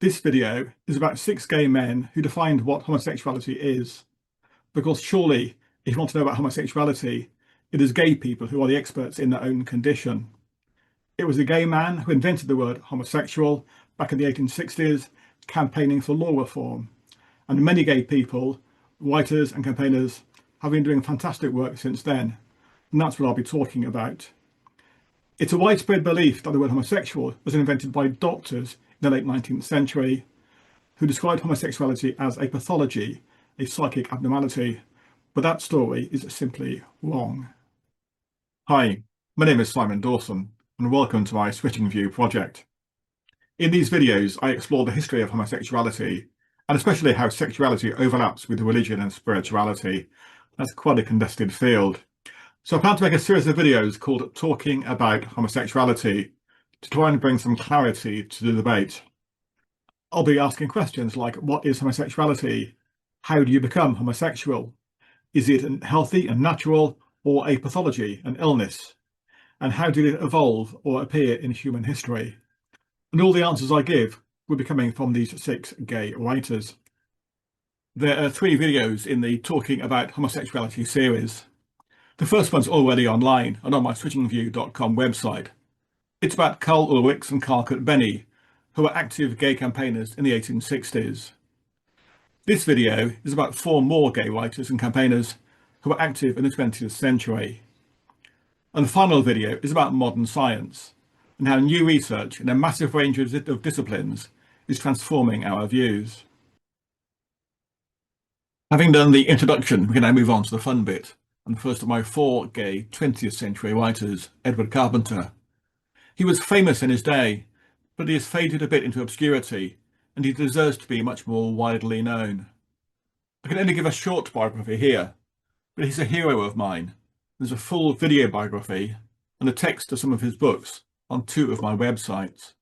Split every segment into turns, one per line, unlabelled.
This video is about 6 gay men who defined what homosexuality is, because surely, if you want to know about homosexuality, it is gay people who are the experts in their own condition. It was a gay man who invented the word homosexual back in the 1860s, campaigning for law reform. And many gay people, writers and campaigners, have been doing fantastic work since then. And that's what I'll be talking about. It's a widespread belief that the word homosexual was invented by doctors in the late 19th century, who described homosexuality as a pathology, a psychic abnormality, but that story is simply wrong. Hi, my name is Simon Dawson, and welcome to my Switching View project. In these videos, I explore the history of homosexuality, and especially how sexuality overlaps with religion and spirituality. That's quite a contested field. So I plan to make a series of videos called Talking About Homosexuality to try and bring some clarity to the debate. I'll be asking questions like, what is homosexuality? How do you become homosexual? Is it healthy and natural, or a pathology, an illness? And how did it evolve or appear in human history? And all the answers I give will be coming from these 6 gay writers. There are 3 videos in the Talking About Homosexuality series. The first one's already online and on my switchingview.com website. It's about Karl Ulrichs and Karl Benny, who were active gay campaigners in the 1860s. This video is about 4 more gay writers and campaigners who were active in the 20th century. And the final video is about modern science and how new research in a massive range of disciplines is transforming our views. Having done the introduction, we can now move on to the fun bit. And the first of my 4 gay 20th century writers, Edward Carpenter. He was famous in his day, but he has faded a bit into obscurity, and he deserves to be much more widely known. I can only give a short biography here, but he's a hero of mine. There's a full video biography and a text of some of his books on 2 of my websites.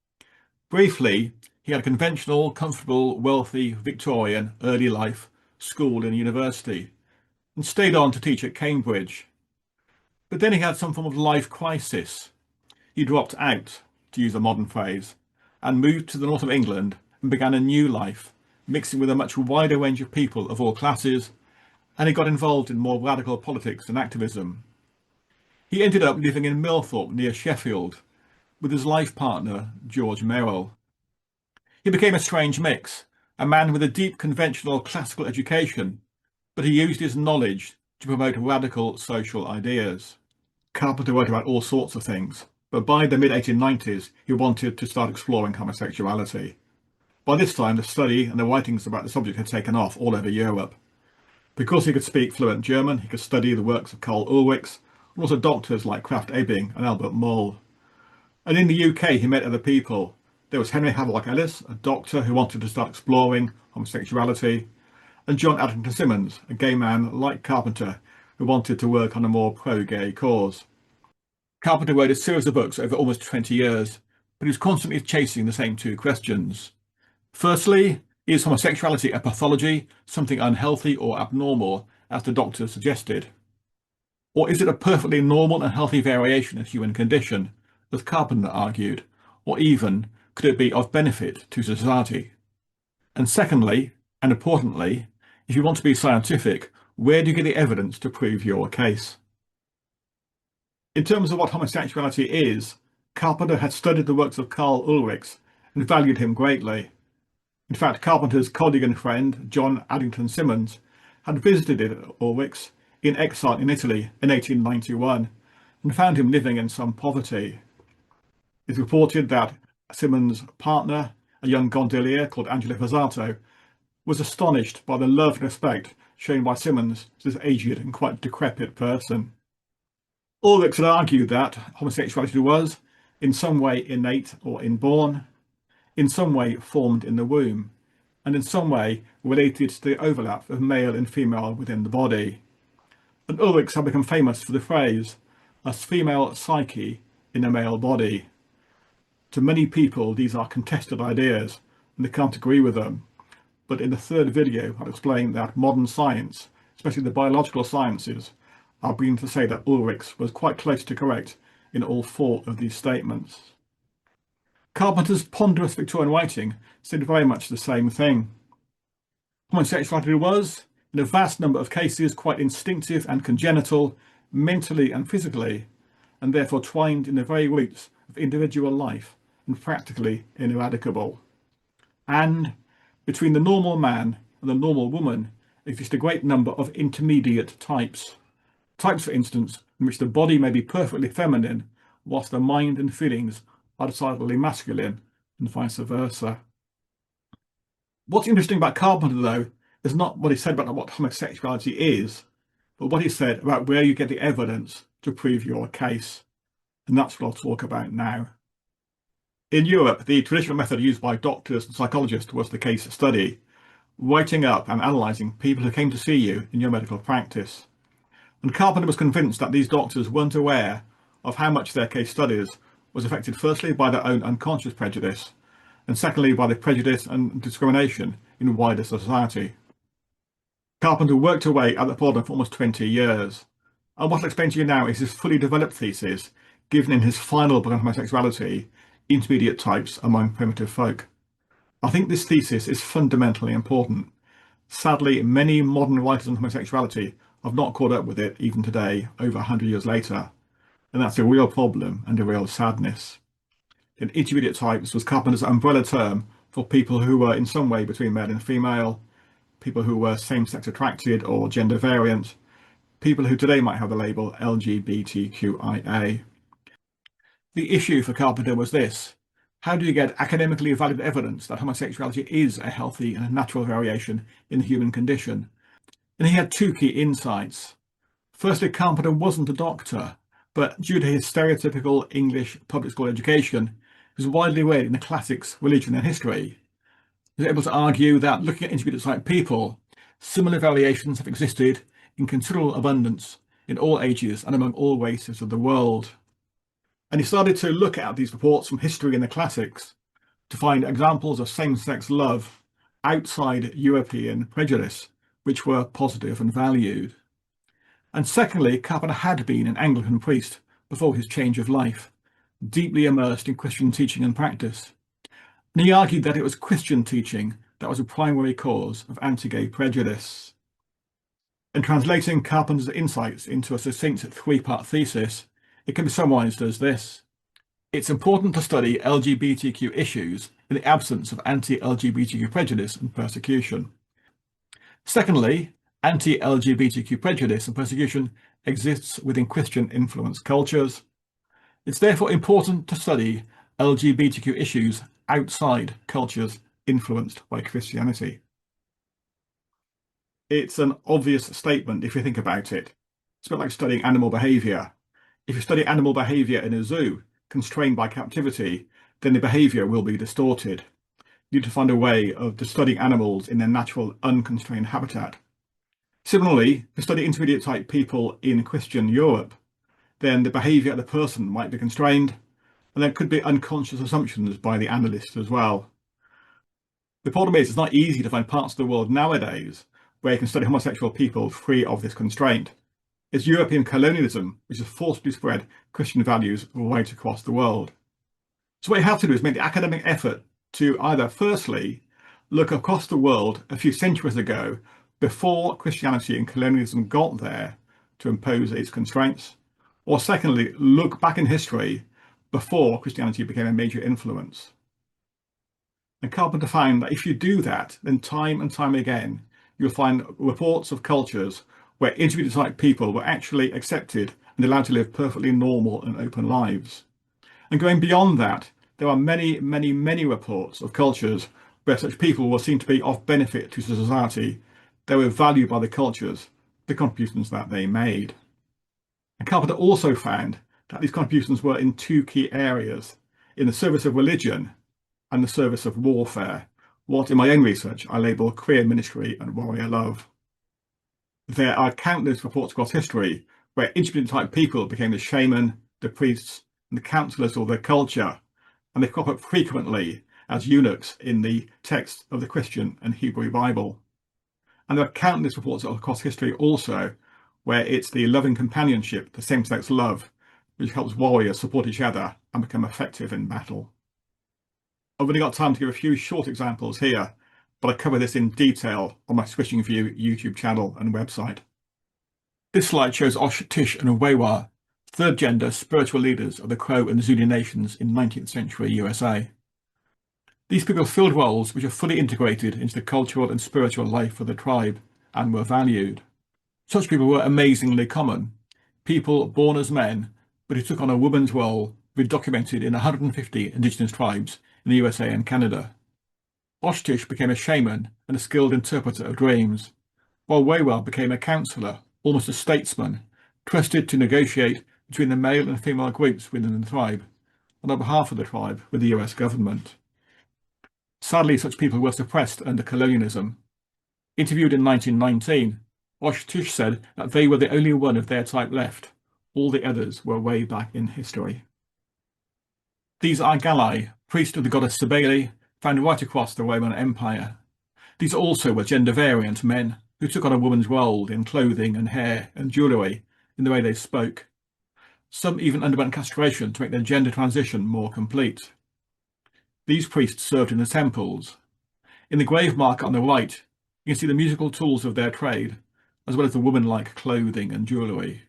Briefly, he had a conventional, comfortable, wealthy, Victorian, early life, school and university, and stayed on to teach at Cambridge. But then he had some form of life crisis. He dropped out, to use a modern phrase, and moved to the north of England and began a new life, mixing with a much wider range of people of all classes, and he got involved in more radical politics and activism. He ended up living in Millthorpe near Sheffield with his life partner, George Merrill. He became a strange mix, a man with a deep conventional classical education, but he used his knowledge to promote radical social ideas. Carpenter wrote about all sorts of things, but by the mid-1890s he wanted to start exploring homosexuality. By this time the study and the writings about the subject had taken off all over Europe. Because he could speak fluent German, he could study the works of Karl Ulrichs, and also doctors like Krafft Ebing and Albert Moll. And in the UK he met other people. There was Henry Havelock Ellis, a doctor who wanted to start exploring homosexuality, and John Addington Symonds, a gay man like Carpenter, who wanted to work on a more pro-gay cause. Carpenter wrote a series of books over almost 20 years, but he was constantly chasing the same 2 questions. Firstly, is homosexuality a pathology, something unhealthy or abnormal, as the doctors suggested? Or is it a perfectly normal and healthy variation of human condition, as Carpenter argued? Or even, could it be of benefit to society? And secondly, and importantly, if you want to be scientific, where do you get the evidence to prove your case? In terms of what homosexuality is, Carpenter had studied the works of Karl Ulrichs and valued him greatly. In fact, Carpenter's colleague and friend, John Addington Symonds, had visited Ulrichs in exile in Italy in 1891 and found him living in some poverty. It's reported that Symonds' partner, a young gondolier called Angelo Fazzato, was astonished by the love and respect shown by Symonds to this aged and quite decrepit person. Ulrichs had argued that homosexuality was, in some way innate or inborn, in some way formed in the womb, and in some way related to the overlap of male and female within the body. And Ulrichs had become famous for the phrase, a female psyche in a male body. To many people, these are contested ideas, and they can't agree with them. But in the 3rd video, I'll explain that modern science, especially the biological sciences, are beginning to say that Ulrichs was quite close to correct in all 4 of these statements. Carpenter's ponderous Victorian writing said very much the same thing. Homosexuality was, in a vast number of cases, quite instinctive and congenital, mentally and physically, and therefore twined in the very roots of individual life and practically ineradicable. And between the normal man and the normal woman exist a great number of intermediate types. Types, for instance, in which the body may be perfectly feminine, whilst the mind and feelings are decidedly masculine, and vice versa. What's interesting about Carpenter, though, is not what he said about what homosexuality is, but what he said about where you get the evidence to prove your case. And that's what I'll talk about now. In Europe, the traditional method used by doctors and psychologists was the case study, writing up and analysing people who came to see you in your medical practice. And Carpenter was convinced that these doctors weren't aware of how much their case studies was affected firstly by their own unconscious prejudice, and secondly by the prejudice and discrimination in wider society. Carpenter worked away at the problem for almost 20 years, and what I'll explain to you now is his fully developed thesis, given in his final book on homosexuality, Intermediate Types Among Primitive Folk. I think this thesis is fundamentally important. Sadly, many modern writers on homosexuality have not caught up with it even today, over 100 years later, and that's a real problem and a real sadness. And intermediate types was Carpenter's umbrella term for people who were in some way between male and female, people who were same-sex attracted or gender variant, people who today might have the label LGBTQIA. The issue for Carpenter was this: how do you get academically valid evidence that homosexuality is a healthy and a natural variation in the human condition? And he had two key insights. Firstly, Carpenter wasn't a doctor, but due to his stereotypical English public school education, he was widely read in the classics, religion and history. He was able to argue that, looking at intermediate type people, similar variations have existed in considerable abundance in all ages and among all races of the world. And he started to look at these reports from history and the classics to find examples of same-sex love outside European prejudice, which were positive and valued. And secondly, Carpenter had been an Anglican priest before his change of life, deeply immersed in Christian teaching and practice. And he argued that it was Christian teaching that was a primary cause of anti-gay prejudice. In translating Carpenter's insights into a succinct three-part thesis, it can be summarised as this: it's important to study LGBTQ issues in the absence of anti-LGBTQ prejudice and persecution. Secondly, anti-LGBTQ prejudice and persecution exists within Christian-influenced cultures. It's therefore important to study LGBTQ issues outside cultures influenced by Christianity. It's an obvious statement if you think about it. It's a bit like studying animal behaviour. If you study animal behaviour in a zoo, constrained by captivity, then the behaviour will be distorted. You need to find a way of studying animals in their natural, unconstrained habitat. Similarly, if you study intermediate type people in Christian Europe, then the behaviour of the person might be constrained, and there could be unconscious assumptions by the analyst as well. The problem is, it's not easy to find parts of the world nowadays where you can study homosexual people free of this constraint. It's European colonialism which has forcibly spread Christian values right across the world. So what you have to do is make the academic effort to either firstly look across the world a few centuries ago, before Christianity and colonialism got there to impose its constraints, or secondly look back in history before Christianity became a major influence. And Carpenter found that if you do that, then time and time again you'll find reports of cultures where intermediate type people were actually accepted and allowed to live perfectly normal and open lives. And going beyond that, there are many, many, many reports of cultures where such people were seen to be of benefit to society. They were valued by the cultures, the contributions that they made. And Carpenter also found that these contributions were in two key areas: in the service of religion and the service of warfare, what in my own research I label queer ministry and warrior love. There are countless reports across history where intermediate type people became the shaman, the priests, and the counsellors of their culture, and they crop up frequently as eunuchs in the text of the Christian and Hebrew Bible. And there are countless reports across history also where it's the loving companionship, the same-sex love, which helps warriors support each other and become effective in battle. I've only got time to give a few short examples here, but I cover this in detail on my Switching View YouTube channel and website. This slide shows Osh, Tish and Wewa, third gender spiritual leaders of the Crow and Zulu nations in 19th century USA. These people filled roles which are fully integrated into the cultural and spiritual life of the tribe and were valued. Such people were amazingly common. People born as men, but who took on a woman's role, were documented in 150 indigenous tribes in the USA and Canada. Oshtish became a shaman and a skilled interpreter of dreams, while Wewa became a counsellor, almost a statesman, trusted to negotiate between the male and female groups within the tribe, and on behalf of the tribe with the US government. Sadly, such people were suppressed under colonialism. Interviewed in 1919, Oshtish said that they were the only one of their type left. All the others were way back in history. These are Galai, priests of the goddess Cybele, found right across the Roman Empire. These also were gender-variant men who took on a woman's role in clothing and hair and jewellery in the way they spoke. Some even underwent castration to make their gender transition more complete. These priests served in the temples. In the grave marker on the right, you can see the musical tools of their trade, as well as the woman-like clothing and jewellery.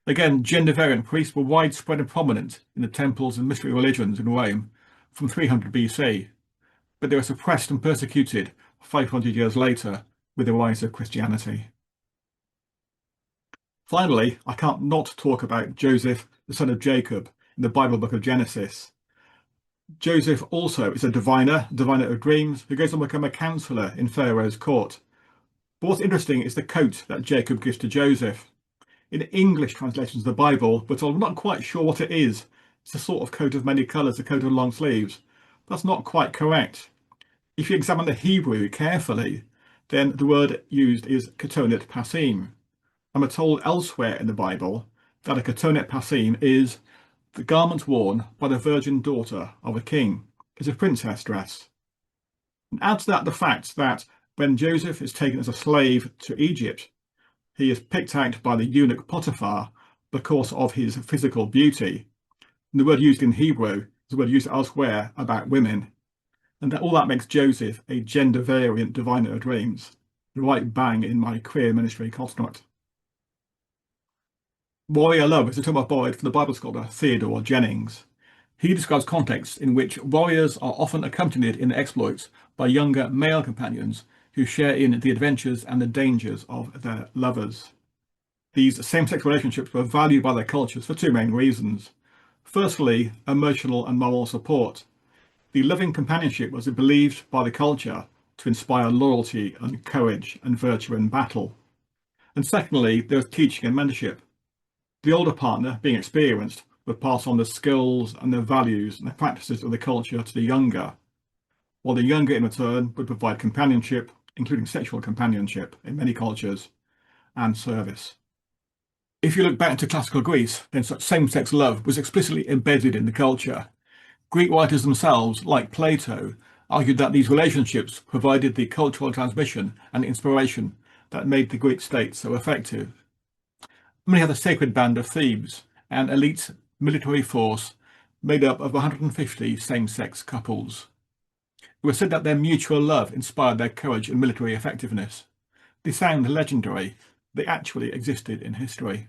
Again, gender-variant priests were widespread and prominent in the temples and mystery religions in Rome from 300 BC, but they were suppressed and persecuted 500 years later with the rise of Christianity. Finally, I can't not talk about Joseph, the son of Jacob, in the Bible book of Genesis. Joseph also is a diviner of dreams, who goes on to become a counsellor in Pharaoh's court. But what's interesting is the coat that Jacob gives to Joseph. In English translations of the Bible, we're told we're not quite sure what it is. It's a sort of coat of many colours, a coat of long sleeves. That's not quite correct. If you examine the Hebrew carefully, then the word used is ketonet pasim. And we're told elsewhere in the Bible that a ketonet pasim is the garment worn by the virgin daughter of a king. It's a princess dress. And add to that the fact that when Joseph is taken as a slave to Egypt, he is picked out by the eunuch Potiphar because of his physical beauty. And the word used in Hebrew is the word used elsewhere about women. And all that makes Joseph a gender-variant diviner of dreams, right bang in my queer ministry construct. Warrior love is a term I borrowed from the Bible scholar Theodore Jennings. He describes contexts in which warriors are often accompanied in their exploits by younger male companions who share in the adventures and the dangers of their lovers. These same-sex relationships were valued by their cultures for two main reasons. Firstly, emotional and moral support. The loving companionship was believed by the culture to inspire loyalty and courage and virtue in battle. And secondly, there was teaching and mentorship. The older partner, being experienced, would pass on the skills and the values and the practices of the culture to the younger, while the younger in return would provide companionship, including sexual companionship in many cultures, and service. If you look back to classical Greece, then such same-sex love was explicitly embedded in the culture. Greek writers themselves, like Plato, argued that these relationships provided the cultural transmission and inspiration that made the Greek state so effective. Many had the sacred band of Thebes, an elite military force made up of 150 same-sex couples. It was said that their mutual love inspired their courage and military effectiveness. They sound legendary. They actually existed in history.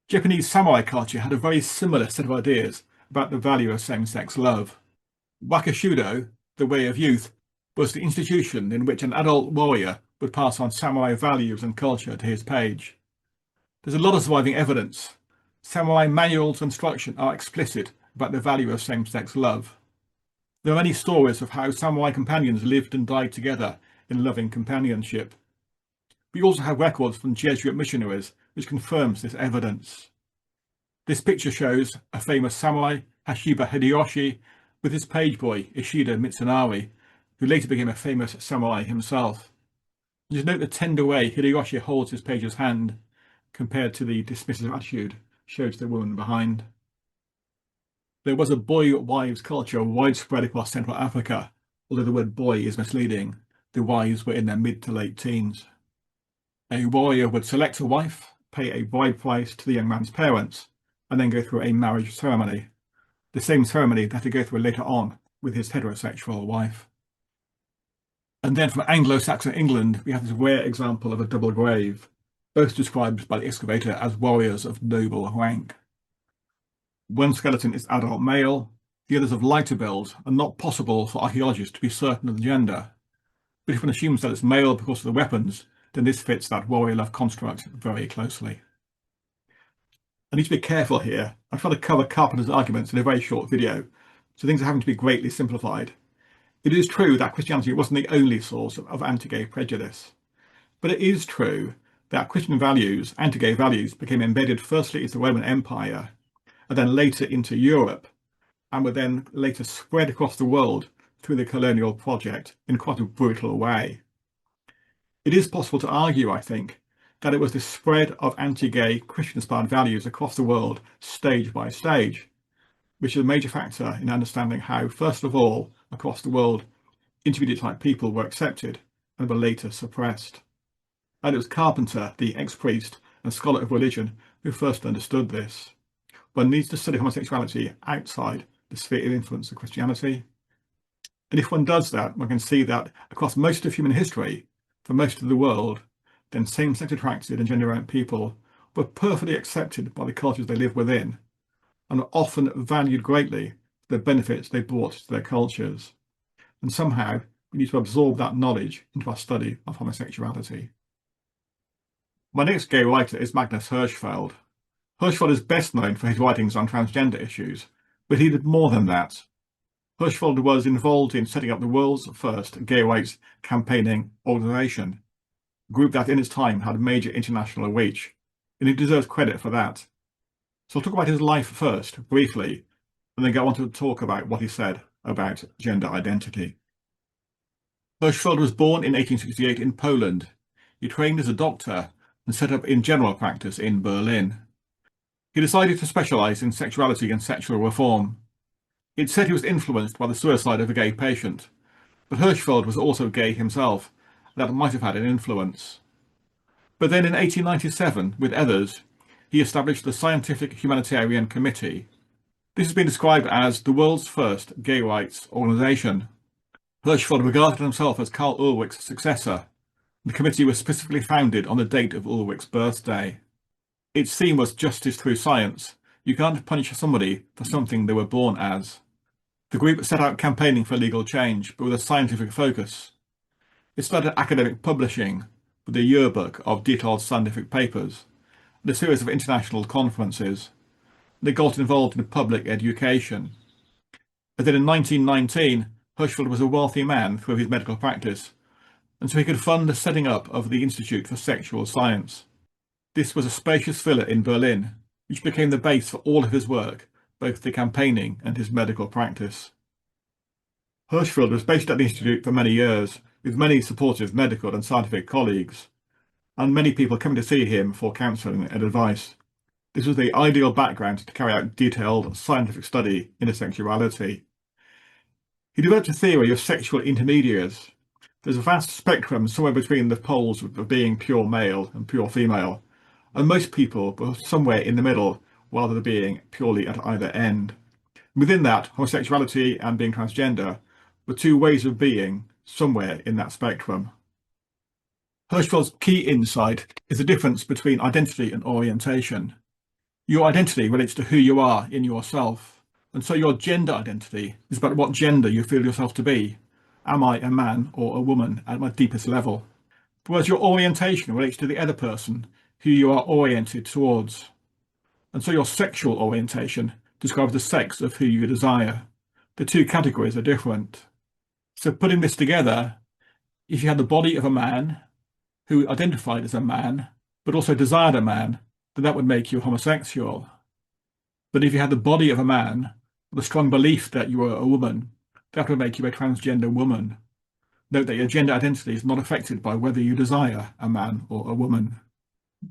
Japanese samurai culture had a very similar set of ideas about the value of same-sex love. Wakashudo, the way of youth, was the institution in which an adult warrior would pass on samurai values and culture to his page. There's a lot of surviving evidence. Samurai manuals of instruction are explicit about the value of same-sex love. There are many stories of how samurai companions lived and died together in loving companionship. We also have records from Jesuit missionaries which confirms this evidence. This picture shows a famous samurai, Hashiba Hideyoshi, with his page boy, Ishida Mitsunari, who later became a famous samurai himself. You note the tender way Hideyoshi holds his page's hand, compared to the dismissive attitude showed to the woman behind. There was a boy-wives culture widespread across Central Africa, although the word boy is misleading. The wives were in their mid to late teens. A warrior would select a wife, pay a bride price to the young man's parents, and then go through a marriage ceremony. the same ceremony that he go through later on with his heterosexual wife. And then from Anglo-Saxon England, we have this rare example of a double grave, both described by the excavator as warriors of noble rank. One skeleton is adult male, the others of lighter build, and not possible for archaeologists to be certain of the gender. But if one assumes that it's male because of the weapons, then this fits that warrior love construct very closely. I need to be careful here. I try to cover Carpenter's arguments in a very short video, so things are having to be greatly simplified. It is true that Christianity wasn't the only source of anti-gay prejudice, but it is true that Christian values, anti-gay values, became embedded firstly into the Roman Empire, and then later into Europe, and were then later spread across the world through the colonial project in quite a brutal way. It is possible to argue, I think, that it was the spread of anti-gay Christian-inspired values across the world, stage by stage, which is a major factor in understanding how, first of all, across the world, intermediate-type people were accepted and were later suppressed. And it was Carpenter, the ex-priest and scholar of religion, who first understood this. One needs to study homosexuality outside the sphere of influence of Christianity. And if one does that, one can see that across most of human history, for most of the world, then same-sex attracted and gender-bent people were perfectly accepted by the cultures they lived within, and were often valued greatly for the benefits they brought to their cultures. And somehow, we need to absorb that knowledge into our study of homosexuality. My next gay writer is Magnus Hirschfeld. Hirschfeld is best known for his writings on transgender issues, but he did more than that. Hirschfeld was involved in setting up the world's first gay rights campaigning organisation, a group that in its time had major international reach, and he deserves credit for that. So I'll talk about his life first, briefly, and then go on to talk about what he said about gender identity. Hirschfeld was born in 1868 in Poland. He trained as a doctor and set up in general practice in Berlin. He decided to specialise in sexuality and sexual reform. It's said he was influenced by the suicide of a gay patient, but Hirschfeld was also gay himself, and that might have had an influence. But then in 1897, with others, he established the Scientific Humanitarian Committee. This has been described as the world's first gay rights organisation. Hirschfeld regarded himself as Karl Ulrich's successor. The committee was specifically founded on the date of Ulrich's birthday. Its theme was justice through science. You can't punish somebody for something they were born as. The group set out campaigning for legal change, but with a scientific focus. It started academic publishing, with a yearbook of detailed scientific papers, and a series of international conferences. They got involved in public education. And then in 1919, Hirschfeld was a wealthy man through his medical practice, and so he could fund the setting up of the Institute for Sexual Science. This was a spacious villa in Berlin, which became the base for all of his work, both the campaigning and his medical practice. Hirschfeld was based at the Institute for many years, with many supportive medical and scientific colleagues, and many people coming to see him for counselling and advice. This was the ideal background to carry out detailed scientific study into sexuality. He developed a theory of sexual intermediaries. There's a vast spectrum somewhere between the poles of being pure male and pure female, and most people were somewhere in the middle rather than being purely at either end. Within that, homosexuality and being transgender were two ways of being somewhere in that spectrum. Hirschfeld's key insight is the difference between identity and orientation. Your identity relates to who you are in yourself, and so your gender identity is about what gender you feel yourself to be. Am I a man or a woman at my deepest level? Whereas your orientation relates to the other person who you are oriented towards. And so your sexual orientation describes the sex of who you desire. The two categories are different. So putting this together, if you had the body of a man who identified as a man, but also desired a man, then that would make you homosexual. But if you had the body of a man with a strong belief that you were a woman, that would make you a transgender woman. Note that your gender identity is not affected by whether you desire a man or a woman.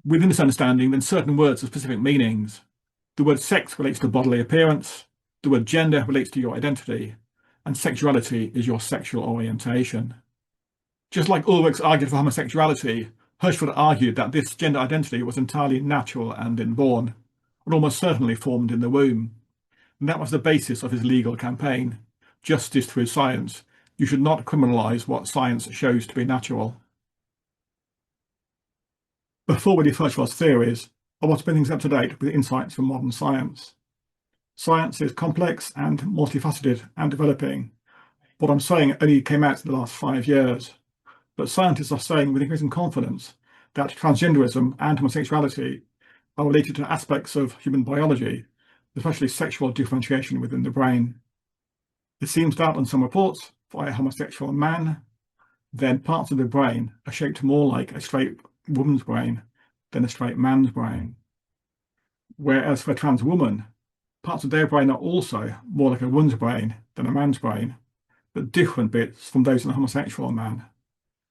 Within this understanding, then certain words have specific meanings. The word sex relates to bodily appearance, the word gender relates to your identity, and sexuality is your sexual orientation. Just like Ulrichs argued for homosexuality, Hirschfeld argued that this gender identity was entirely natural and inborn, and almost certainly formed in the womb. And that was the basis of his legal campaign. Justice through science. You should not criminalise what science shows to be natural. Before we differ Hirschfeld's theories, I want to bring things up to date with insights from modern science. Science is complex and multifaceted and developing. What I'm saying only came out in the last 5 years, but scientists are saying with increasing confidence that transgenderism and homosexuality are related to aspects of human biology, especially sexual differentiation within the brain. It seems that on some reports, for a homosexual man, then parts of the brain are shaped more like a straight woman's brain than a straight man's brain. Whereas for a trans woman, parts of their brain are also more like a woman's brain than a man's brain, but different bits from those in a homosexual man.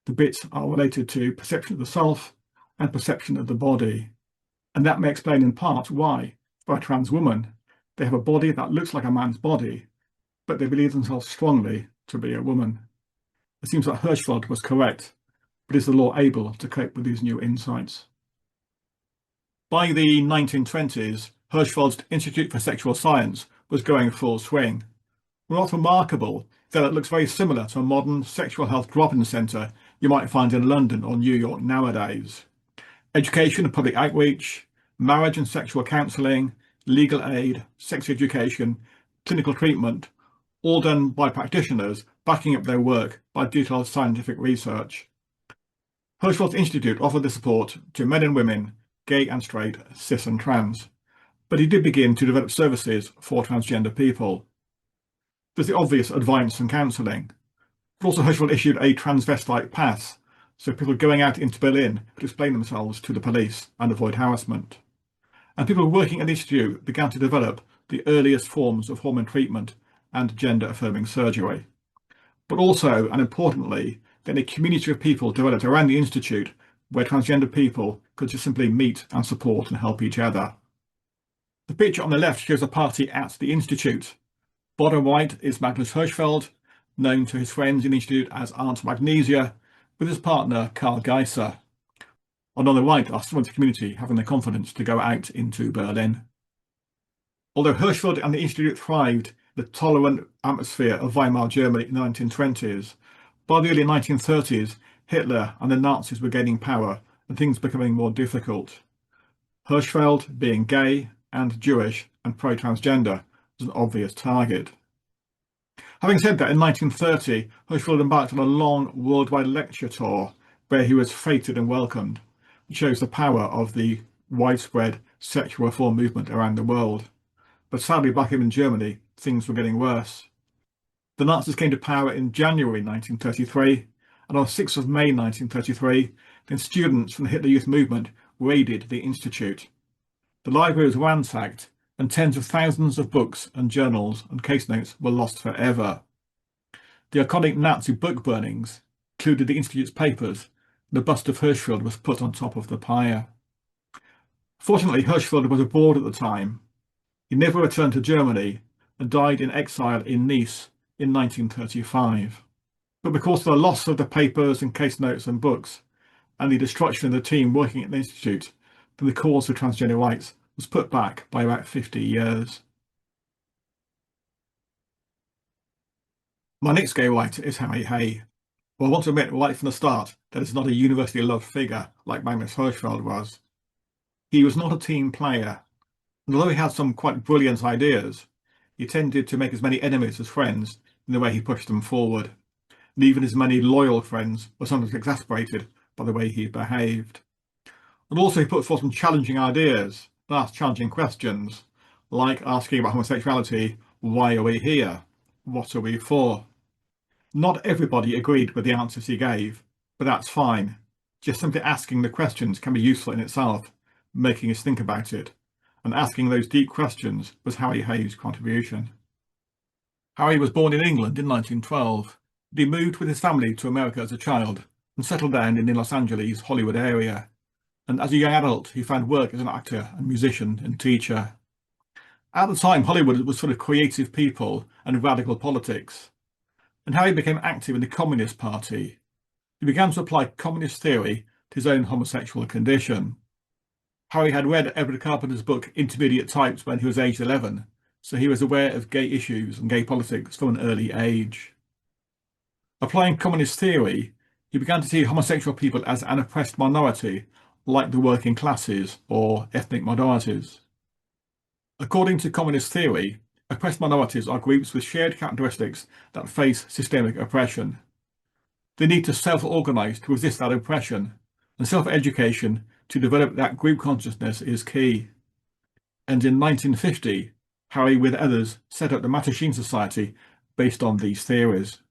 The bits are related to perception of the self and perception of the body. And that may explain in part why, for a trans woman, they have a body that looks like a man's body, but they believe themselves strongly to be a woman. It seems that Hirschfeld was correct, but is the law able to cope with these new insights? By the 1920s, Hirschfeld's Institute for Sexual Science was going full swing. What's remarkable is that it looks very similar to a modern sexual health drop-in centre you might find in London or New York nowadays. Education and public outreach, marriage and sexual counselling, legal aid, sex education, clinical treatment, all done by practitioners backing up their work by detailed scientific research. Hirschfeld's Institute offered the support to men and women, gay and straight, cis and trans, but he did begin to develop services for transgender people. There's the obvious advice and counselling, but also Hirschfeld issued a transvestite pass, so people going out into Berlin could explain themselves to the police and avoid harassment. And people working at the Institute began to develop the earliest forms of hormone treatment and gender-affirming surgery. But also, and importantly, then a community of people developed around the Institute where transgender people could just simply meet and support and help each other. The picture on the left shows a party at the Institute. Bottom right is Magnus Hirschfeld, known to his friends in the Institute as Aunt Magnesia, with his partner Karl Geisser. And on the right are some of the community having the confidence to go out into Berlin. Although Hirschfeld and the Institute thrived in the tolerant atmosphere of Weimar Germany in the 1920s, by the early 1930s, Hitler and the Nazis were gaining power and things becoming more difficult. Hirschfeld, being gay and Jewish and pro-transgender, was an obvious target. Having said that, in 1930, Hirschfeld embarked on a long worldwide lecture tour where he was feted and welcomed, which shows the power of the widespread sexual reform movement around the world. But sadly, back in Germany, things were getting worse. The Nazis came to power in January 1933, and on 6th of May 1933, then students from the Hitler Youth movement raided the Institute. The library was ransacked, and tens of thousands of books and journals and case notes were lost forever. The iconic Nazi book burnings included the Institute's papers, and the bust of Hirschfeld was put on top of the pyre. Fortunately, Hirschfeld was abroad at the time. He never returned to Germany and died in exile in Nice in 1935. But because of the loss of the papers and case notes and books, and the destruction of the team working at the Institute, then the cause for transgender rights was put back by about 50 years. My next gay writer is Harry Hay. Well, I want to admit right from the start that it's not a universally loved figure like Magnus Hirschfeld was. He was not a team player, and although he had some quite brilliant ideas, he tended to make as many enemies as friends in the way he pushed them forward, and even his many loyal friends were sometimes exasperated by the way he behaved. And also he put forth some challenging ideas, asked challenging questions, like asking about homosexuality: why are we here? What are we for? Not everybody agreed with the answers he gave, but that's fine. Just simply asking the questions can be useful in itself, making us think about it. And asking those deep questions was Harry Hay's contribution. Harry was born in England in 1912. He moved with his family to America as a child and settled down in the Los Angeles, Hollywood area. And as a young adult, he found work as an actor and musician and teacher. At the time, Hollywood was full of creative people and radical politics, and Harry became active in the Communist Party. He began to apply communist theory to his own homosexual condition. Harry had read Edward Carpenter's book Intermediate Types when he was aged 11, so he was aware of gay issues and gay politics from an early age. Applying communist theory, he began to see homosexual people as an oppressed minority, like the working classes or ethnic minorities. According to communist theory, oppressed minorities are groups with shared characteristics that face systemic oppression. They need to self-organise to resist that oppression, and self-education to develop that group consciousness is key. And in 1950, Harry with others set up the Mattachine Society based on these theories.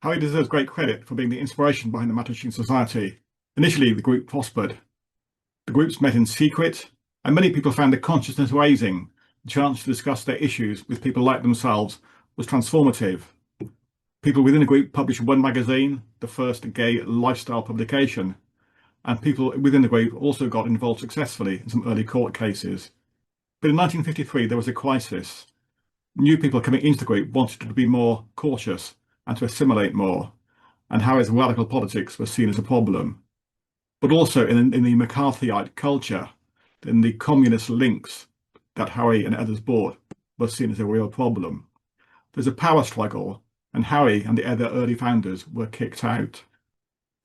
Harry deserves great credit for being the inspiration behind the Mattachine Society. Initially, the group prospered. The groups met in secret, and many people found the consciousness raising. The chance to discuss their issues with people like themselves was transformative. People within the group published one magazine, the first gay lifestyle publication, and people within the group also got involved successfully in some early court cases. But in 1953, there was a crisis. New people coming into the group wanted to be more cautious and to assimilate more, and Harry's radical politics was seen as a problem. But also in the McCarthyite culture, in the communist links that Harry and others brought, was seen as a real problem. There's a power struggle, and Harry and the other early founders were kicked out.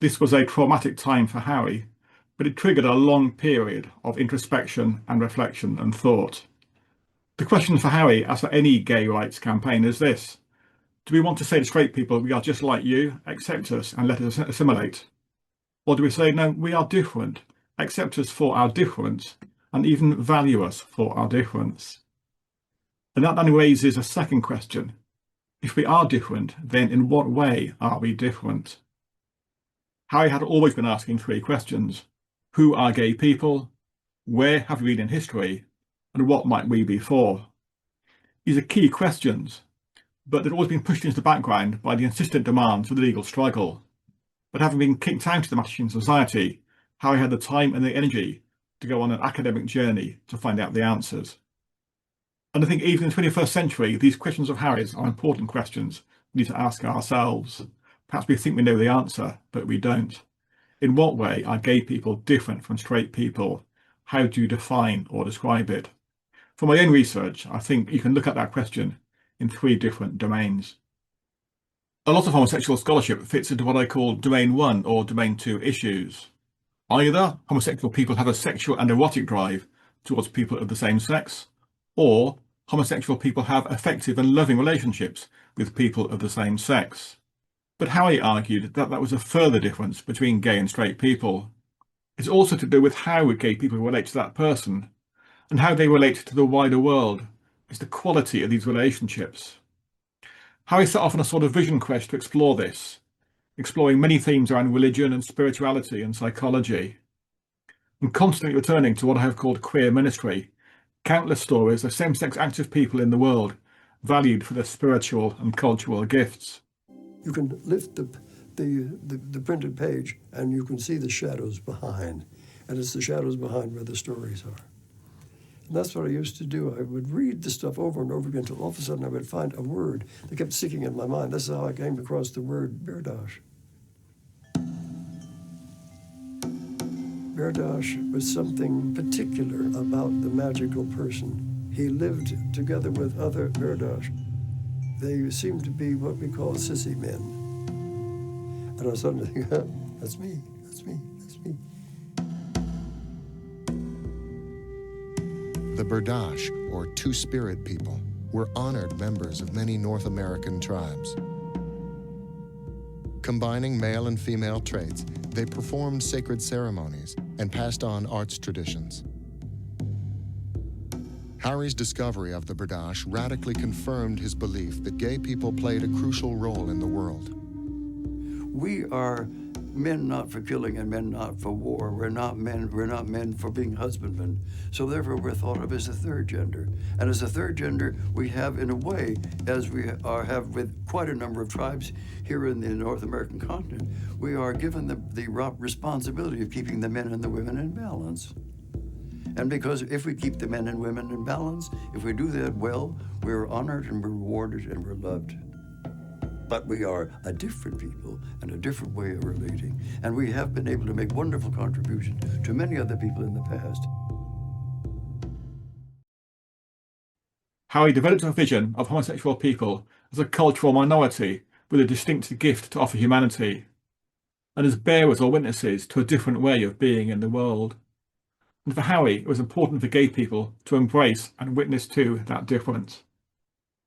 This was a traumatic time for Harry, but it triggered a long period of introspection and reflection and thought. The question for Harry, as for any gay rights campaign, is this: do we want to say to straight people, we are just like you, accept us and let us assimilate? Or do we say, no, we are different, accept us for our difference, and even value us for our difference? And that then raises a second question. If we are different, then in what way are we different? Harry had always been asking three questions. Who are gay people? Where have we been in history? And what might we be for? These are key questions, but they've always been pushed into the background by the insistent demands of the legal struggle. But having been kicked out of the Mattachine Society, Harry had the time and the energy to go on an academic journey to find out the answers. And I think even in the 21st century, these questions of Harry's are important questions we need to ask ourselves. Perhaps we think we know the answer, but we don't. In what way are gay people different from straight people? How do you define or describe it? From my own research, I think you can look at that question in three different domains. A lot of homosexual scholarship fits into what I call Domain 1 or Domain 2 issues. Either homosexual people have a sexual and erotic drive towards people of the same sex, or homosexual people have effective and loving relationships with people of the same sex. But Harry argued that that was a further difference between gay and straight people. It's also to do with how gay people relate to that person, and how they relate to the wider world. It's the quality of these relationships. Harry set off on a sort of vision quest to explore this, exploring many themes around religion and spirituality and psychology, and constantly returning to what I have called queer ministry, countless stories of same-sex active people in the world, valued for their spiritual and cultural gifts.
You can lift the printed page and you can see the shadows behind, and it's the shadows behind where the stories are. And that's what I used to do. I would read the stuff over and over again until all of a sudden I would find a word that kept sticking in my mind. This is how I came across the word berdache. Berdache was something particular about the magical person. He lived together with other berdache. They seemed to be what we call sissy men. And I suddenly think, that's me, that's me, that's me.
The berdache, or two-spirit people, were honored members of many North American tribes. Combining male and female traits, they performed sacred ceremonies and passed on arts traditions. Harry's discovery of the berdache radically confirmed his belief that gay people played a crucial role in the world.
We are men not for killing and men not for war. We're not men for being husbandmen. So therefore we're thought of as a third gender. And as a third gender, we have, in a way, as we have with quite a number of tribes here in the North American continent, we are given the responsibility of keeping the men and the women in balance. And because if we keep the men and women in balance, if we do that well, we're honored and we're rewarded and we're loved. But we are a different people and a different way of relating. And we have been able to make wonderful contributions to many other people in the past.
Harry developed a vision of homosexual people as a cultural minority with a distinct gift to offer humanity, and as bearers or witnesses to a different way of being in the world. And for Harry, it was important for gay people to embrace and witness to that difference.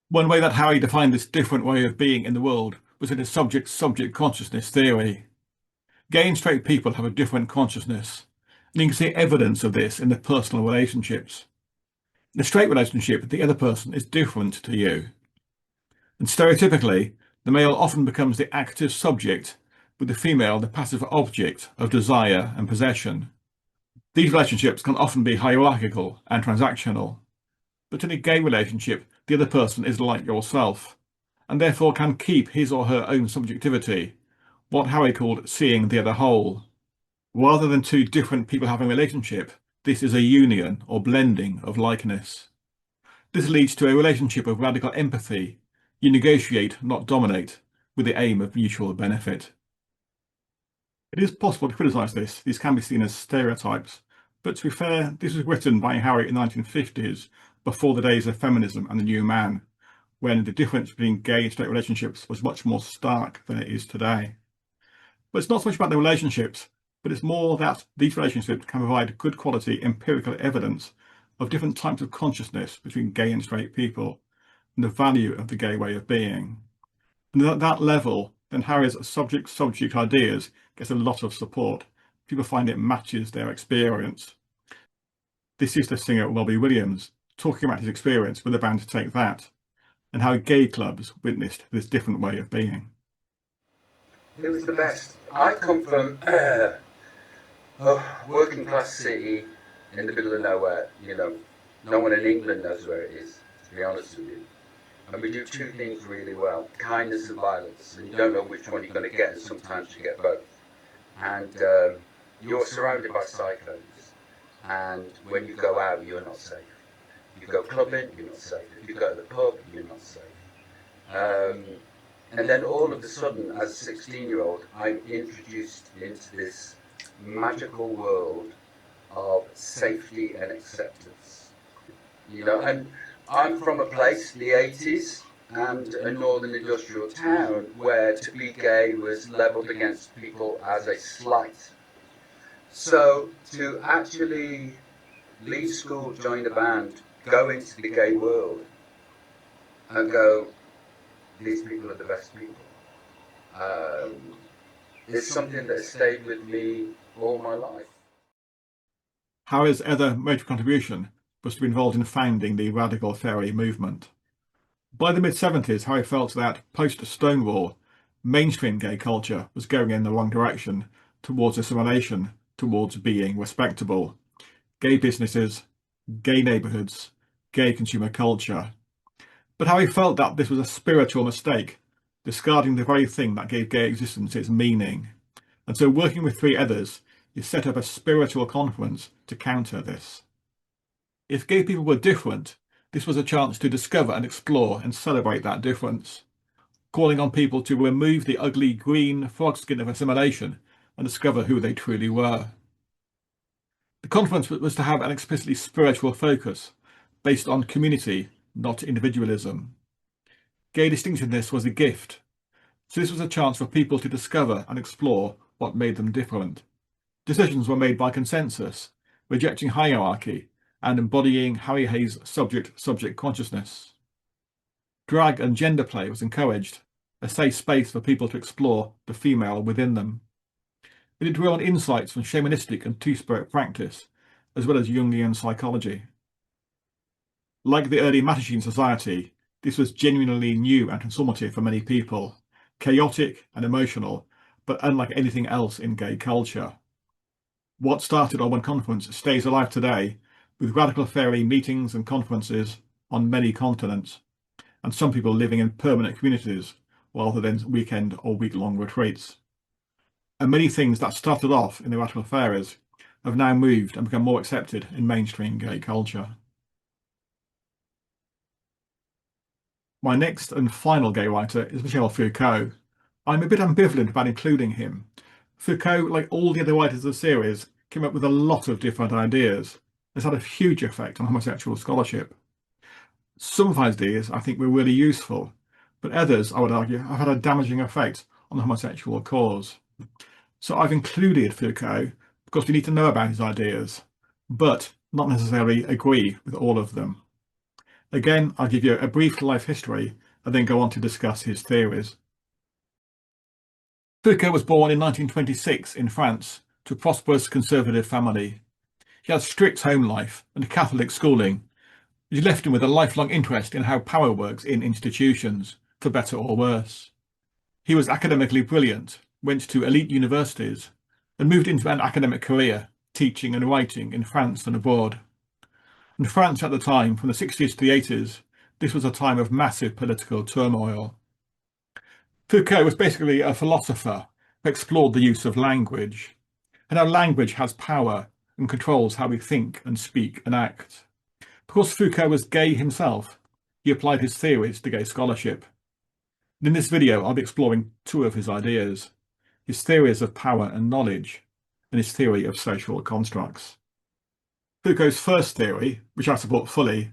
One way that Harry defined this different way of being in the world was in his subject-subject consciousness theory. Gay and straight people have a different consciousness, and you can see evidence of this in their personal relationships. In a straight relationship, the other person is different to you. And stereotypically, the male often becomes the active subject, with the female the passive object of desire and possession. These relationships can often be hierarchical and transactional, but in a gay relationship, the other person is like yourself, and therefore can keep his or her own subjectivity, what Harry called seeing the other whole. Rather than two different people having a relationship, this is a union or blending of likeness. This leads to a relationship of radical empathy. You negotiate, not dominate, with the aim of mutual benefit. It is possible to criticise this. These can be seen as stereotypes, but to be fair, this was written by Harry in the 1950s, before the days of feminism and the new man, when the difference between gay and straight relationships was much more stark than it is today. But it's not so much about the relationships, but it's more that these relationships can provide good quality empirical evidence of different types of consciousness between gay and straight people, and the value of the gay way of being. And at that level, then Harry's subject-subject ideas get a lot of support. People find it matches their experience. This is the singer Robbie Williams talking about his experience with the band Take That, and how gay clubs witnessed this different way of being.
It was the best. I come from a working class city in the middle of nowhere, no one in England knows where it is, to be honest with you. And we do two things really well, kindness and violence, and you don't know which one you're going to get, and sometimes you get both. And you're surrounded by psychos, and when you go out, you're not safe. If you go clubbing, you're not safe. If you go to the pub, you're not safe. And then all of a sudden, as a 16-year-old, I'm introduced into this magical world of safety and acceptance. And I'm from a place, the 80s, and a northern industrial town where to be gay was levelled against people as a slight. So to actually leave school, join a band, go into the gay world, and go, these people are the best people, is something that has stayed with me all my life.
Harry's other major contribution was to be involved in founding the radical fairy movement. By the mid-70s, Harry felt that post-Stonewall, mainstream gay culture was going in the wrong direction, towards assimilation, towards being respectable. Gay businesses, gay neighbourhoods, gay consumer culture. But Harry felt that this was a spiritual mistake, discarding the very thing that gave gay existence its meaning. And so, working with three others, he set up a spiritual conference to counter this. If gay people were different, this was a chance to discover and explore and celebrate that difference, calling on people to remove the ugly green frog skin of assimilation and discover who they truly were. The conference was to have an explicitly spiritual focus, based on community, not individualism. Gay distinctiveness was a gift, so this was a chance for people to discover and explore what made them different. Decisions were made by consensus, rejecting hierarchy and embodying Harry Hayes' subject-subject consciousness. Drag and gender play was encouraged, a safe space for people to explore the female within them. It drew on insights from shamanistic and two-spirit practice, as well as Jungian psychology. Like the early Mattachine Society, this was genuinely new and transformative for many people, chaotic and emotional, but unlike anything else in gay culture. What started on one conference stays alive today, with radical fairy meetings and conferences on many continents, and some people living in permanent communities rather than weekend or week-long retreats. And many things that started off in the radical fairies have now moved and become more accepted in mainstream gay culture. My next and final gay writer is Michel Foucault. I'm a bit ambivalent about including him. Foucault, like all the other writers of the series, came up with a lot of different ideas. It's had a huge effect on homosexual scholarship. Some of his ideas I think were really useful, but others, I would argue, have had a damaging effect on the homosexual cause. So I've included Foucault because we need to know about his ideas, but not necessarily agree with all of them. Again, I'll give you a brief life history and then go on to discuss his theories. Foucault was born in 1926 in France to a prosperous conservative family. He had strict home life and Catholic schooling, which left him with a lifelong interest in how power works in institutions, for better or worse. He was academically brilliant, went to elite universities, and moved into an academic career, teaching and writing in France and abroad. In France at the time, from the 60s to the 80s, this was a time of massive political turmoil. Foucault was basically a philosopher who explored the use of language, and how language has power and controls how we think and speak and act. Because Foucault was gay himself, he applied his theories to gay scholarship. And in this video, I'll be exploring two of his ideas, his theories of power and knowledge, and his theory of social constructs. Foucault's first theory, which I support fully,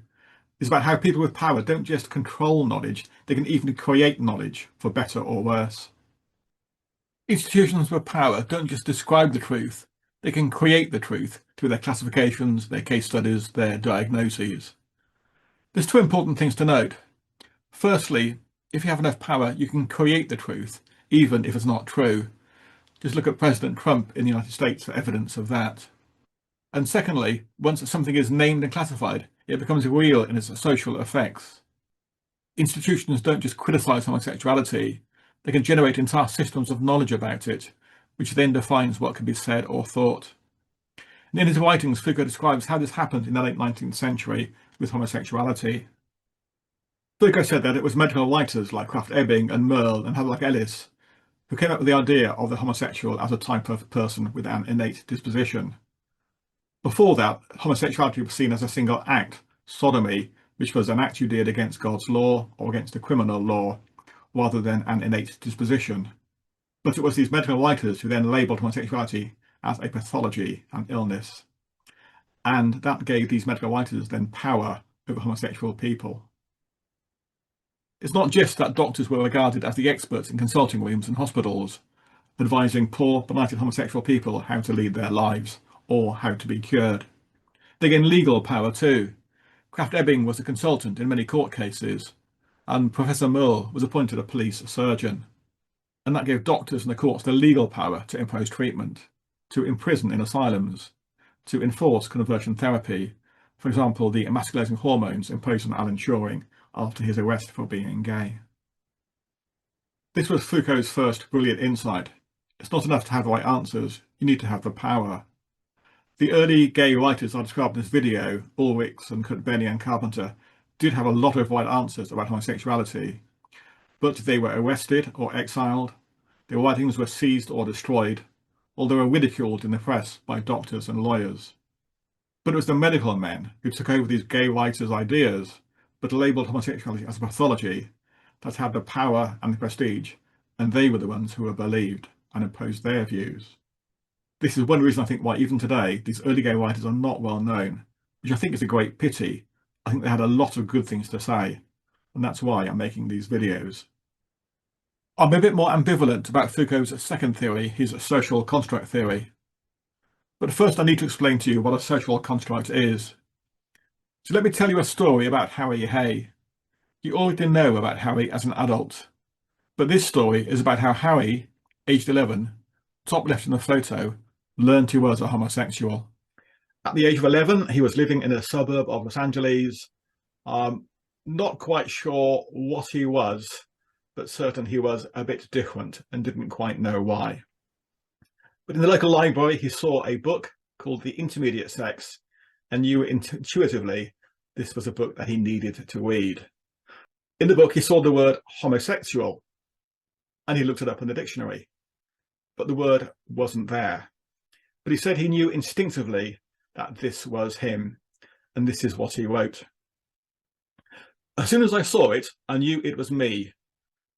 is about how people with power don't just control knowledge, they can even create knowledge, for better or worse. Institutions with power don't just describe the truth, they can create the truth through their classifications, their case studies, their diagnoses. There's two important things to note. Firstly, if you have enough power, you can create the truth, even if it's not true. Just look at President Trump in the United States for evidence of that. And secondly, once something is named and classified, it becomes real in its social effects. Institutions don't just criticise homosexuality, they can generate entire systems of knowledge about it, which then defines what can be said or thought. And in his writings, Foucault describes how this happened in the late 19th century with homosexuality. Foucault said that it was medical writers like Krafft-Ebing and Merle and Havelock Ellis who came up with the idea of the homosexual as a type of person with an innate disposition. Before that, homosexuality was seen as a single act, sodomy, which was an act you did against God's law or against a criminal law, rather than an innate disposition. But it was these medical writers who then labelled homosexuality as a pathology and illness. And that gave these medical writers then power over homosexual people. It's not just that doctors were regarded as the experts in consulting rooms and hospitals, advising poor, benighted homosexual people how to lead their lives or how to be cured. They gained legal power too. Krafft-Ebing was a consultant in many court cases, and Professor Merle was appointed a police surgeon. And that gave doctors and the courts the legal power to impose treatment, to imprison in asylums, to enforce conversion therapy, for example, the emasculating hormones imposed on Alan Turing after his arrest for being gay. This was Foucault's first brilliant insight. It's not enough to have the right answers, you need to have the power. The early gay writers I described in this video, Ulrichs and Kurt-Benny and Carpenter, did have a lot of right answers about homosexuality, but they were arrested or exiled, their writings were seized or destroyed, or they were ridiculed in the press by doctors and lawyers. But it was the medical men who took over these gay writers' ideas, but labelled homosexuality as a pathology, that had the power and the prestige, and they were the ones who were believed and imposed their views. This is one reason I think why even today these early gay writers are not well known, which I think is a great pity. I think they had a lot of good things to say, and that's why I'm making these videos. I'm a bit more ambivalent about Foucault's second theory, his social construct theory. But first I need to explain to you what a social construct is. So let me tell you a story about Harry Hay. You already know about Harry as an adult, but this story is about how Harry, aged 11, top left in the photo, learned he was a homosexual. At the age of 11, he was living in a suburb of Los Angeles, not quite sure what he was, but certain he was a bit different and didn't quite know why. But in the local library, he saw a book called The Intermediate Sex and knew intuitively this was a book that he needed to read. In the book, he saw the word homosexual and he looked it up in the dictionary, but the word wasn't there. But he said he knew instinctively that this was him, and this is what he wrote. As soon as I saw it, I knew it was me.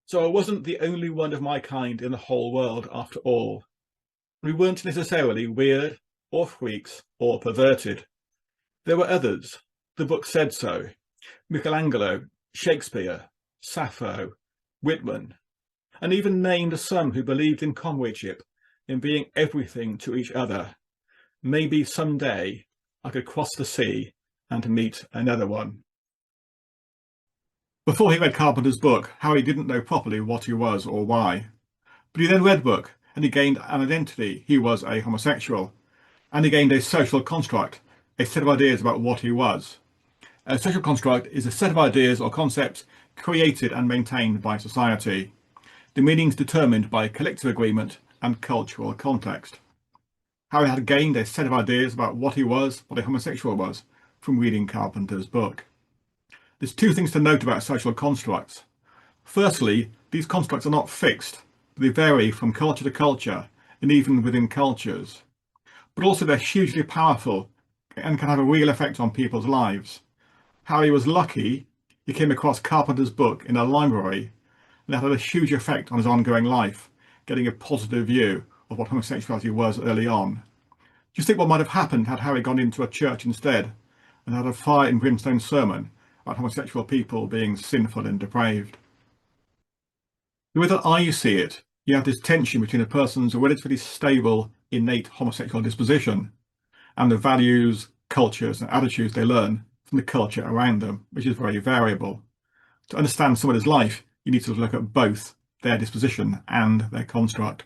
So I wasn't the only one of my kind in the whole world after all. We weren't necessarily weird or freaks or perverted. There were others. The book said so. Michelangelo, Shakespeare, Sappho, Whitman, and even named some who believed in comradeship, in being everything to each other. Maybe someday I could cross the sea and meet another one. Before he read Carpenter's book, Harry didn't know properly what he was or why. But he then read the book and he gained an identity. He was a homosexual. And he gained a social construct, a set of ideas about what he was. A social construct is a set of ideas or concepts created and maintained by society. The meanings determined by collective agreement and cultural context. Harry had gained a set of ideas about what he was, what a homosexual was, from reading Carpenter's book. There's two things to note about social constructs. Firstly, these constructs are not fixed. They vary from culture to culture and even within cultures. But also they're hugely powerful and can have a real effect on people's lives. Harry was lucky he came across Carpenter's book in a library, and that had a huge effect on his ongoing life, getting a positive view of what homosexuality was early on. Just think what might have happened had Harry gone into a church instead and had a fire and brimstone sermon about homosexual people being sinful and depraved. The way that I see it, you have this tension between a person's relatively stable, innate homosexual disposition and the values, cultures and attitudes they learn from the culture around them, which is very variable. To understand somebody's life, you need to look at both their disposition and their construct.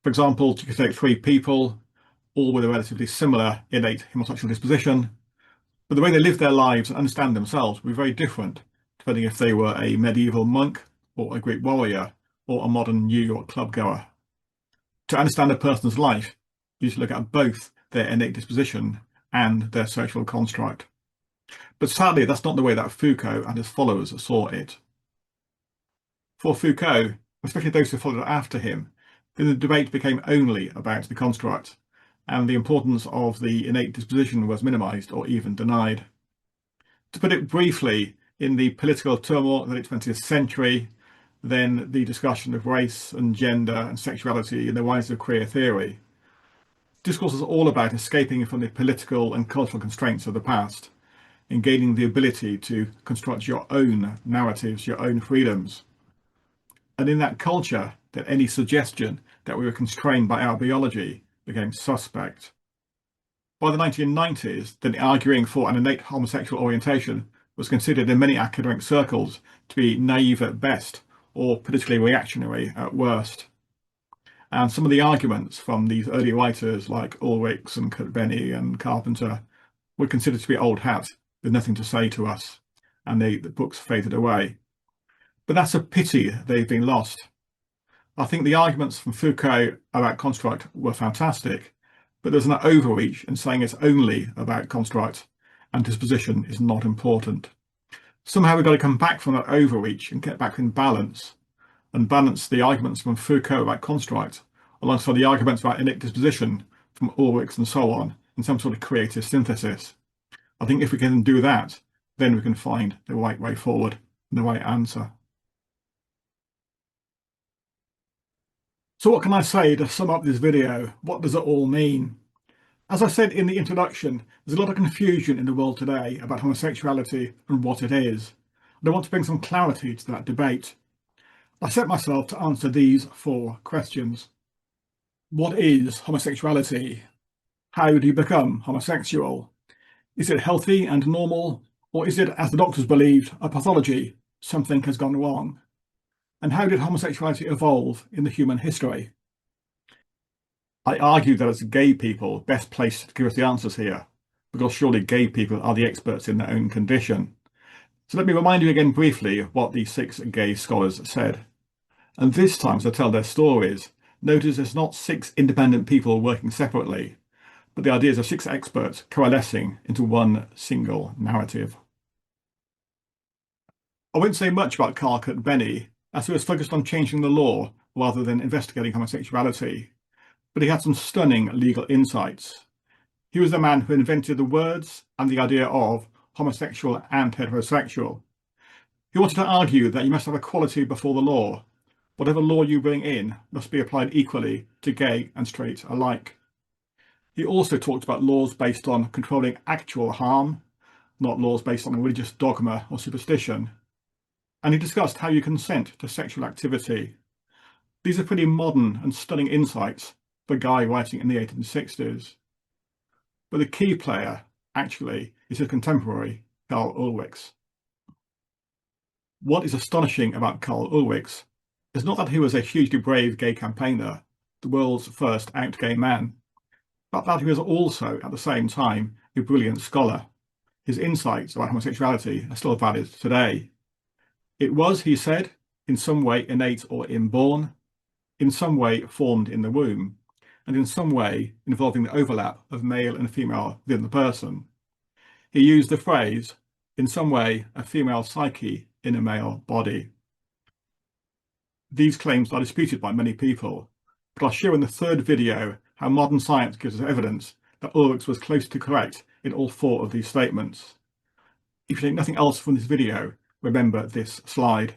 For example, you could take three people, all with a relatively similar innate homosexual disposition, but the way they live their lives and understand themselves will be very different, depending if they were a medieval monk or a Greek warrior or a modern New York club goer. To understand a person's life, you need to look at both their innate disposition and their social construct. But sadly, that's not the way that Foucault and his followers saw it. For Foucault, especially those who followed after him, then the debate became only about the construct, and the importance of the innate disposition was minimised or even denied. To put it briefly, in the political turmoil of the late 20th century, then the discussion of race and gender and sexuality and the rise of queer theory, discourse is all about escaping from the political and cultural constraints of the past and gaining the ability to construct your own narratives, your own freedoms. And in that culture, that any suggestion that we were constrained by our biology became suspect. By the 1990s, then arguing for an innate homosexual orientation was considered in many academic circles to be naive at best or politically reactionary at worst. And some of the arguments from these early writers like Ulrichs and Kurt-Benny and Carpenter were considered to be old hat with nothing to say to us, and the books faded away. But that's a pity they've been lost. I think the arguments from Foucault about construct were fantastic, but there's an overreach in saying it's only about construct and disposition is not important. Somehow we've got to come back from that overreach and get back in balance, and balance the arguments from Foucault about construct alongside the arguments about innate disposition from Ulrichs and so on in some sort of creative synthesis. I think if we can do that, then we can find the right way forward and the right answer. So what can I say to sum up this video? What does it all mean? As I said in the introduction, there's a lot of confusion in the world today about homosexuality and what it is. And I want to bring some clarity to that debate. I set myself to answer these 4 questions. What is homosexuality? How do you become homosexual? Is it healthy and normal, or is it, as the doctors believed, a pathology? Something has gone wrong. And how did homosexuality evolve in the human history? I argue that it's gay people best placed to give us the answers here, because surely gay people are the experts in their own condition. So let me remind you again briefly of what the 6 gay scholars said. And this time, as I tell their stories, notice it's not 6 independent people working separately, but the ideas of 6 experts coalescing into one single narrative. I won't say much about Karl Kurt-Benny, as he was focused on changing the law rather than investigating homosexuality, but he had some stunning legal insights. He was the man who invented the words and the idea of homosexual and heterosexual. He wanted to argue that you must have equality before the law. Whatever law you bring in must be applied equally to gay and straight alike. He also talked about laws based on controlling actual harm, not laws based on religious dogma or superstition. And he discussed how you consent to sexual activity. These are pretty modern and stunning insights for a guy writing in the 1860s. But the key player, actually, is his contemporary, Karl Ulrichs. What is astonishing about Karl Ulrichs is not that he was a hugely brave gay campaigner, the world's first out gay man, but that he was also, at the same time, a brilliant scholar. His insights about homosexuality are still valid today. It was, he said, in some way innate or inborn, in some way formed in the womb, and in some way involving the overlap of male and female within the person. He used the phrase, in some way, a female psyche in a male body. These claims are disputed by many people, but I'll show in the third video how modern science gives us evidence that Ulrichs was close to correct in all four of these statements. If you take nothing else from this video, remember this slide.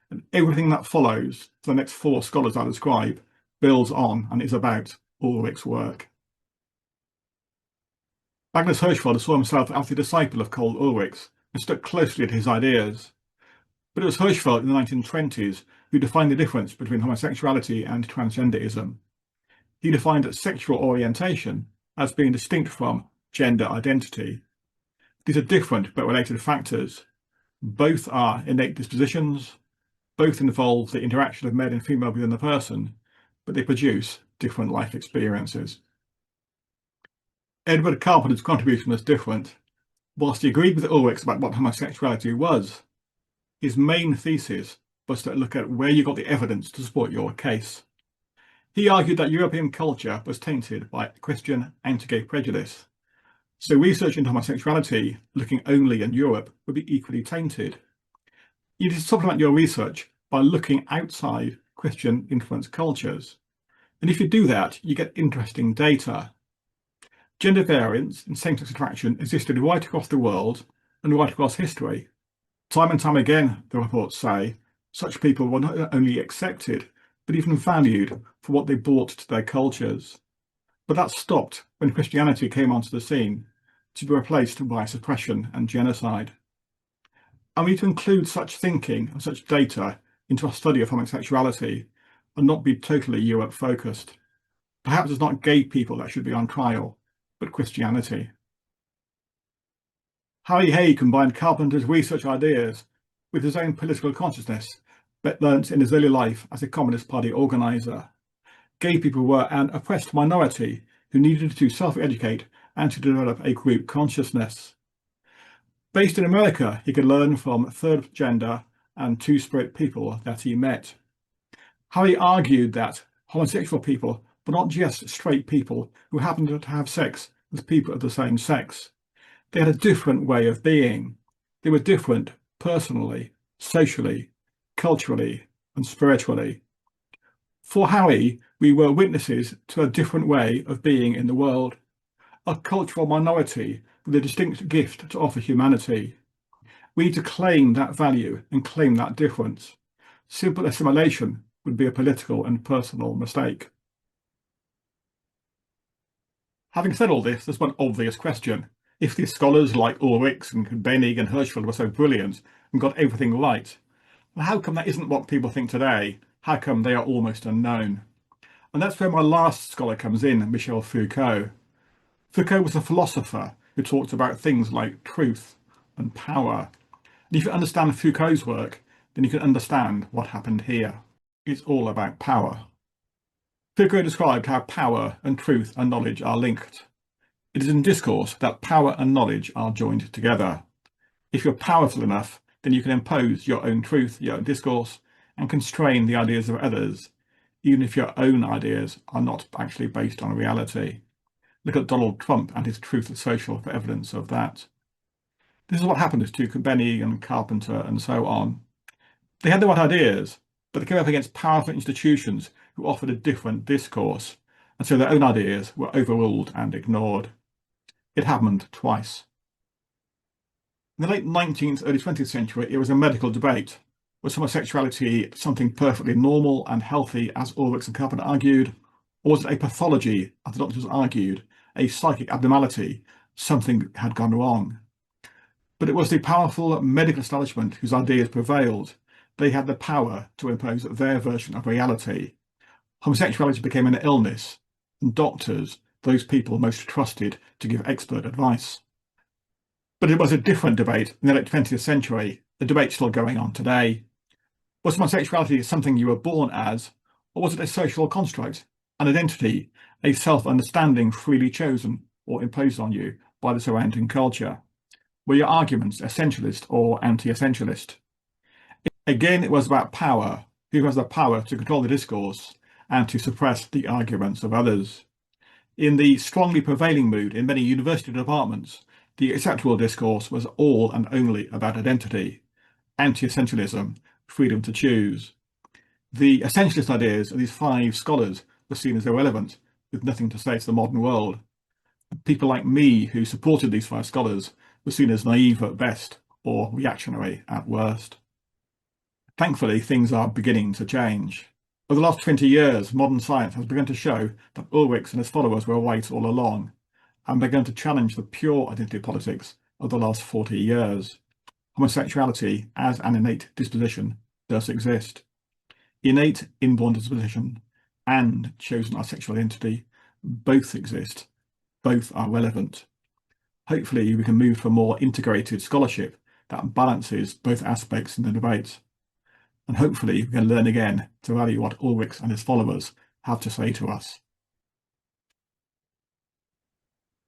And everything that follows for the next four scholars I describe builds on and is about Ulrichs' work. Magnus Hirschfeld saw himself as the disciple of Karl Ulrichs and stuck closely to his ideas. But it was Hirschfeld in the 1920s who defined the difference between homosexuality and transgenderism. He defined sexual orientation as being distinct from gender identity. These are different but related factors. Both are innate dispositions, both involve the interaction of male and female within the person, but they produce different life experiences. Edward Carpenter's contribution was different. Whilst he agreed with Ulrichs about what homosexuality was, his main thesis was to look at where you got the evidence to support your case. He argued that European culture was tainted by Christian anti-gay prejudice, so research into homosexuality looking only in Europe would be equally tainted. You need to supplement your research by looking outside Christian-influenced cultures, and if you do that, you get interesting data. Gender variance in same-sex attraction existed right across the world and right across history. Time and time again, the reports say, such people were not only accepted, but even valued for what they brought to their cultures. But that stopped when Christianity came onto the scene, to be replaced by suppression and genocide. And we need to include such thinking and such data into our study of homosexuality and not be totally Europe-focused. Perhaps it's not gay people that should be on trial, but Christianity. Harry Hay combined Carpenter's research ideas with his own political consciousness, but learnt in his early life as a Communist Party organiser. Gay people were an oppressed minority who needed to self-educate and to develop a group consciousness. Based in America, he could learn from third gender and two-spirit people that he met. Harry argued that homosexual people were not just straight people who happened to have sex with people of the same sex. They had a different way of being. They were different personally, socially, culturally, and spiritually. For Harry, we were witnesses to a different way of being in the world, a cultural minority with a distinct gift to offer humanity. We need to claim that value and claim that difference. Simple assimilation would be a political and personal mistake. Having said all this, there's one obvious question. If these scholars like Ulrichs and Bennig and Hirschfeld were so brilliant and got everything right, well, how come that isn't what people think today? How come they are almost unknown? And that's where my last scholar comes in, Michel Foucault. Foucault was a philosopher who talked about things like truth and power. And if you understand Foucault's work, then you can understand what happened here. It's all about power. Foucault described how power and truth and knowledge are linked. It is in discourse that power and knowledge are joined together. If you're powerful enough, then you can impose your own truth, your own discourse, and constrain the ideas of others, even if your own ideas are not actually based on reality. Look at Donald Trump and his Truth Social for evidence of that. This is what happened to Bennig and Carpenter and so on. They had the right ideas, but they came up against powerful institutions who offered a different discourse, and so their own ideas were overruled and ignored. It happened twice. In the late 19th, early 20th century, it was a medical debate. Was homosexuality something perfectly normal and healthy, as Ulrichs and Carpenter argued, or was it a pathology, as the doctors argued, a psychic abnormality, something had gone wrong? But it was the powerful medical establishment whose ideas prevailed. They had the power to impose their version of reality. Homosexuality became an illness, and doctors, those people most trusted to give expert advice. But it was a different debate in the late 20th century, a debate still going on today. Was homosexuality something you were born as, or was it a social construct, an identity, a self-understanding freely chosen or imposed on you by the surrounding culture? Were your arguments essentialist or anti-essentialist? Again, it was about power. Who has the power to control the discourse and to suppress the arguments of others? In the strongly prevailing mood in many university departments, the acceptable discourse was all and only about identity, anti-essentialism, freedom to choose. The essentialist ideas of these 5 scholars were seen as irrelevant, with nothing to say to the modern world. People like me who supported these 5 scholars were seen as naive at best or reactionary at worst. Thankfully, things are beginning to change. Over the last 20 years, modern science has begun to show that Ulrich and his followers were right all along, and begun to challenge the pure identity politics of the last 40 years. Homosexuality as an innate disposition does exist. Innate inborn disposition and chosen sexual identity both exist, both are relevant. Hopefully we can move for more integrated scholarship that balances both aspects in the debate. And hopefully we can learn again to value what Ulrich and his followers have to say to us.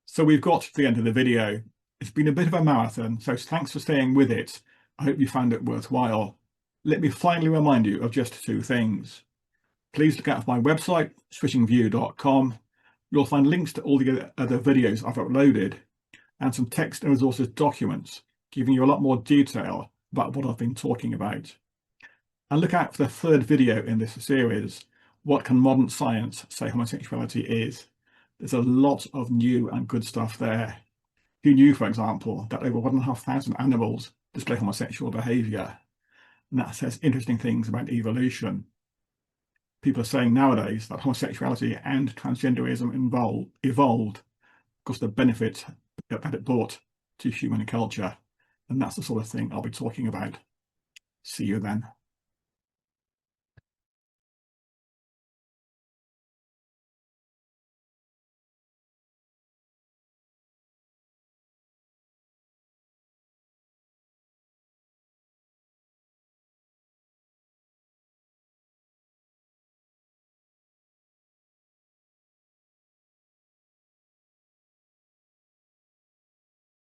So we've got to the end of the video. It's been a bit of a marathon, so thanks for staying with it. I hope you found it worthwhile. Let me finally remind you of just 2 things. Please look out for my website, switchingview.com. You'll find links to all the other videos I've uploaded and some text and resources documents, giving you a lot more detail about what I've been talking about. And look out for the 3rd video in this series, What Can Modern Science Say Homosexuality Is? There's a lot of new and good stuff there. Who knew, for example, that over 1,500 animals display homosexual behaviour? And that says interesting things about evolution. People are saying nowadays that homosexuality and transgenderism evolved because of the benefit that it brought to human culture. And that's the sort of thing I'll be talking about. See you then.